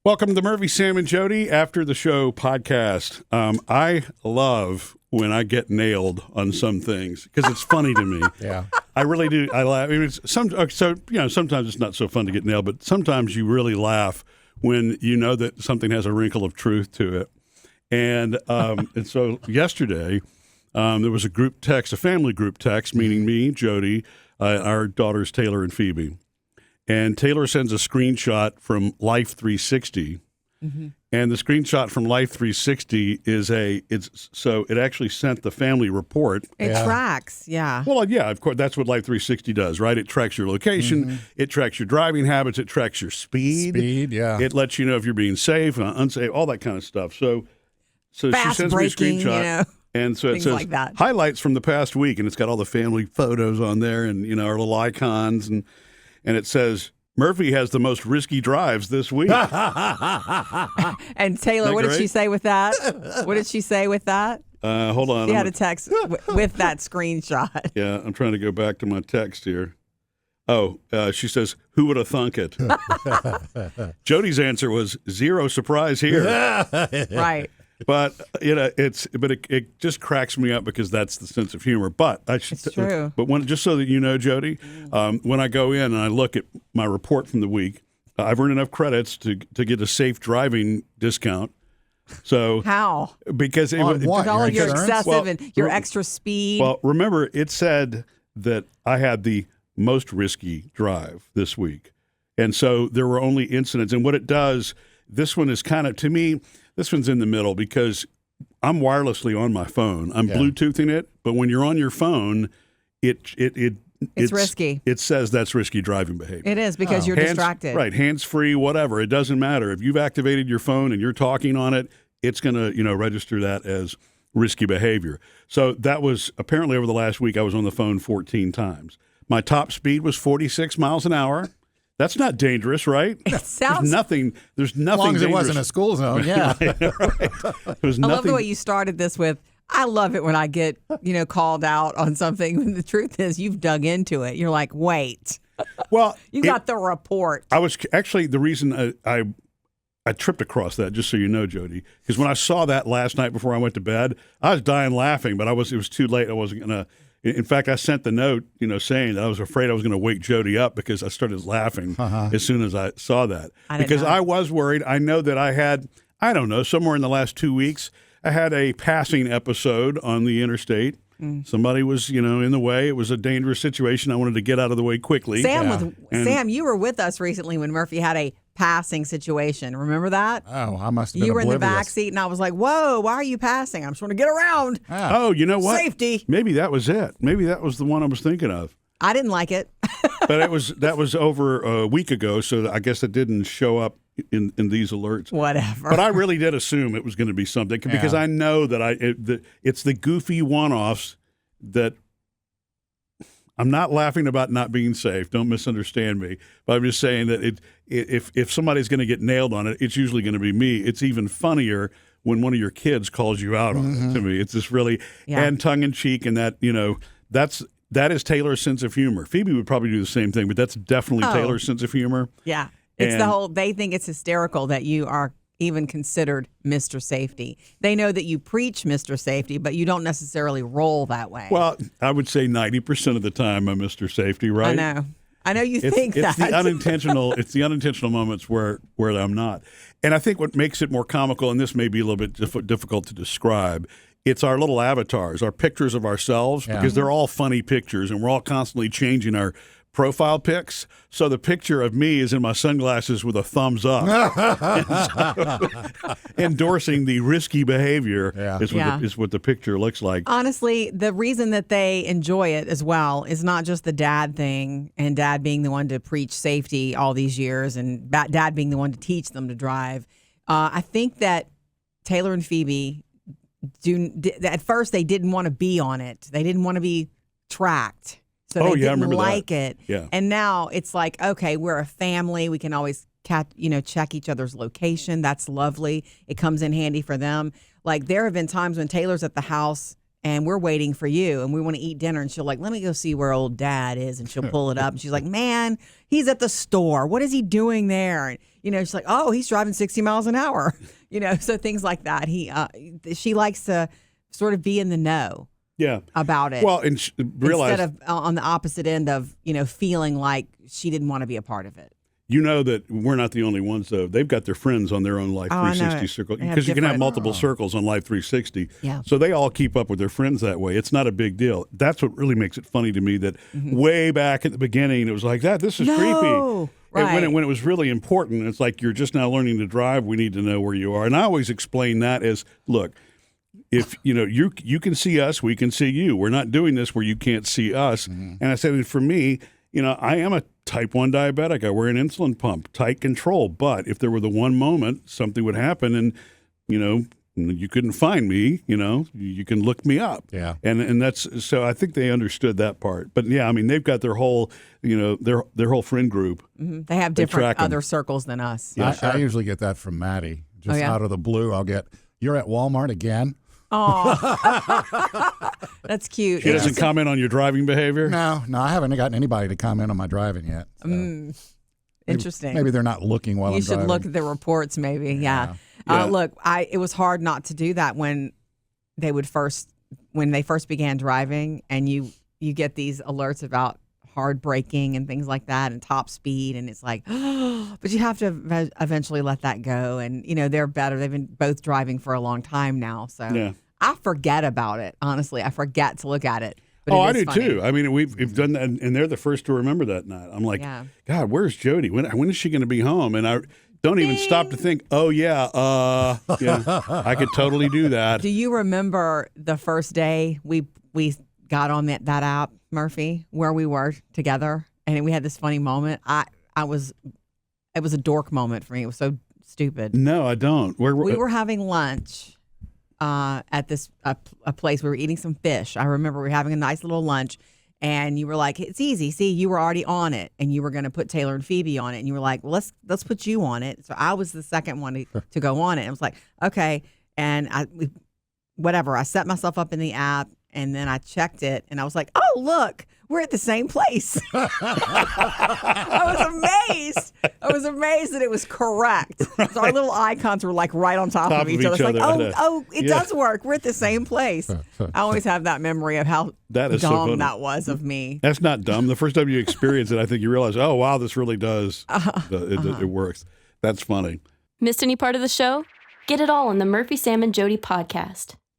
Welcome to the Murphy, Sam, and Jody After the Show podcast. I love when I get nailed on some things because it's funny to me. Yeah, I really do. I laugh. I mean, sometimes it's not so fun to get nailed, but sometimes you really laugh when you know that something has a wrinkle of truth to it. And so yesterday there was a group text, a family group text, meaning me, Jody, our daughters Taylor and Phoebe. And Taylor sends a screenshot from Life 360, and the screenshot from Life 360 it actually sent the family report. It tracks, yeah. Well, yeah, of course, that's what Life 360 does, right? It tracks your location, it tracks your driving habits, it tracks your speed. yeah. It lets you know if you're being safe, unsafe, all that kind of stuff. So she sends me a screenshot. And so it says like that. Highlights from the past week, and it's got all the family photos on there and, our little icons, and it says, Murphy has the most risky drives this week. And Taylor, what did she say with that? What did she say with that? Hold on. She had a text with that screenshot. Yeah, I'm trying to go back to my text here. Oh, she says, who would have thunk it? Jody's answer was, zero surprise here. Right. But it just cracks me up because that's the sense of humor. But It's true. But just so that you know, Jody, when I go in and I look at my report from the week, I've earned enough credits to get a safe driving discount. So how? Because what? With all of your Insurance? excessive and your extra speed. Well, remember, it said that I had the most risky drive this week, and so there were only incidents. And what it does, this one is kind of, to me, this one's in the middle because I'm wirelessly on my phone. I'm Bluetoothing it, but when you're on your phone, it's risky. It says that's risky driving behavior. It is because you're distracted. Right, hands-free, whatever. It doesn't matter. If you've activated your phone and you're talking on it, it's going to, register that as risky behavior. So that was apparently over the last week I was on the phone 14 times. My top speed was 46 miles an hour. That's not dangerous, right? It sounds There's nothing as long as dangerous. it wasn't a school zone, yeah. Right. I love the way you started this with, I love it when I get, called out on something. When the truth is you've dug into it. You're like, wait. Well, you got the report. I was actually, the reason I tripped across that, just so you know, Jody, because when I saw that last night before I went to bed, I was dying laughing, but it was too late. I wasn't going to. In fact, I sent the note, saying that I was afraid I was going to wake Jody up because I started laughing as soon as I saw that. I was worried. I know that I had, I don't know, somewhere in the last 2 weeks, I had a passing episode on the interstate. Somebody was, in the way. It was a dangerous situation. I wanted to get out of the way quickly. Sam, you were with us recently when Murphy had a passing situation. Remember that? Oh, I must have been You were oblivious. in the back seat, and I was like, whoa, why are you passing? I'm just trying to get around. Oh, you know what? Safety. Maybe that was it. Maybe that was the one I was thinking of. I didn't like it. But that was over a week ago, so I guess it didn't show up in these alerts. Whatever. But I really did assume it was going to be something because I know that it's the goofy one-offs that I'm not laughing about not being safe. Don't misunderstand me. But I'm just saying that if somebody's going to get nailed on it, it's usually going to be me. It's even funnier when one of your kids calls you out on it to me. It's just really and tongue-in-cheek, and that, that is Taylor's sense of humor. Phoebe would probably do the same thing, but that's definitely Taylor's sense of humor. Yeah. It's they think it's hysterical that you are even considered Mr. Safety. They know that you preach Mr. Safety, but you don't necessarily roll that way. Well, I would say 90% of the time I'm Mr. Safety, right? I know you think that. It's the unintentional moments where I'm not. And I think what makes it more comical, and this may be a little bit difficult to describe, it's our little avatars, our pictures of ourselves, because they're all funny pictures, and we're all constantly changing our profile pics. So the picture of me is in my sunglasses with a thumbs up, endorsing the risky behavior is what the picture looks like. Honestly, the reason that they enjoy it as well is not just the dad thing and dad being the one to preach safety all these years and dad being the one to teach them to drive. I think that Taylor and Phoebe at first they didn't want to be on it. They didn't want to be tracked. So they didn't like it. Yeah. And now it's like, okay, we're a family. We can always check each other's location. That's lovely. It comes in handy for them. Like there have been times when Taylor's at the house and we're waiting for you and we want to eat dinner. And she'll like, let me go see where old dad is. And she'll pull it up and she's like, man, he's at the store. What is he doing there? And, she's like, oh, he's driving 60 miles an hour. So things like that. She likes to sort of be in the know. Yeah. About it. Well, and realize instead of on the opposite end of, feeling like she didn't want to be a part of it. You know that we're not the only ones, though. They've got their friends on their own Life 360 circle. Because you can have multiple circles on Life 360. Yeah. So they all keep up with their friends that way. It's not a big deal. That's what really makes it funny to me that way back at the beginning, it was like, this is creepy. Right. And when it was really important, it's like, you're just now learning to drive. We need to know where you are. And I always explain that as, look, if you can see us, we can see you. We're not doing this where you can't see us. And I said, for me, I am a type 1 diabetic. I wear an insulin pump, tight control. But if there were the one moment something would happen and, you couldn't find me, you can look me up. Yeah. And that's, so I think they understood that part. But yeah, I mean, they've got their whole, their whole friend group. Mm-hmm. They have different other circles than us. Yeah, I usually get that from Maddie. Just out of the blue, I'll get, you're at Walmart again? Oh, that's cute. She doesn't comment on your driving behavior? No, I haven't gotten anybody to comment on my driving yet. So. Interesting. Maybe they're not looking while I'm driving. You should look at the reports maybe, yeah. Look, it was hard not to do that when they first began driving and you get these alerts about hard braking and things like that and top speed, and it's like, but you have to eventually let that go. And they're better. They've been both driving for a long time now, so I forget about it. Honestly, I forget to look at it. But I do too. I mean, we've done that, and they're the first to remember that night. I'm like, God, where's Jodi? When is she going to be home? And I don't even stop to think, I could totally do that. Do you remember the first day we got on that app, Murphy, where we were together, and we had this funny moment? It was a dork moment for me. It was so stupid. No, I don't. We were having lunch at this a place. We were eating some fish. I remember we were having a nice little lunch, and you were like, "It's easy." See, you were already on it, and you were going to put Taylor and Phoebe on it, and you were like, well, "Let's put you on it." So I was the second one to go on it. I was like, "Okay," and I set myself up in the app. And then I checked it, and I was like, "Oh, look, we're at the same place." I was amazed that it was correct. Right. So our little icons were like right on top of each other. It's like, it does work. We're at the same place. I always have that memory of how dumb that was of me. That's not dumb. The first time you experience it, I think you realize, oh, wow, this really does. It works. That's funny. Missed any part of the show? Get it all on the Murphy, Sam, and Jodi podcast.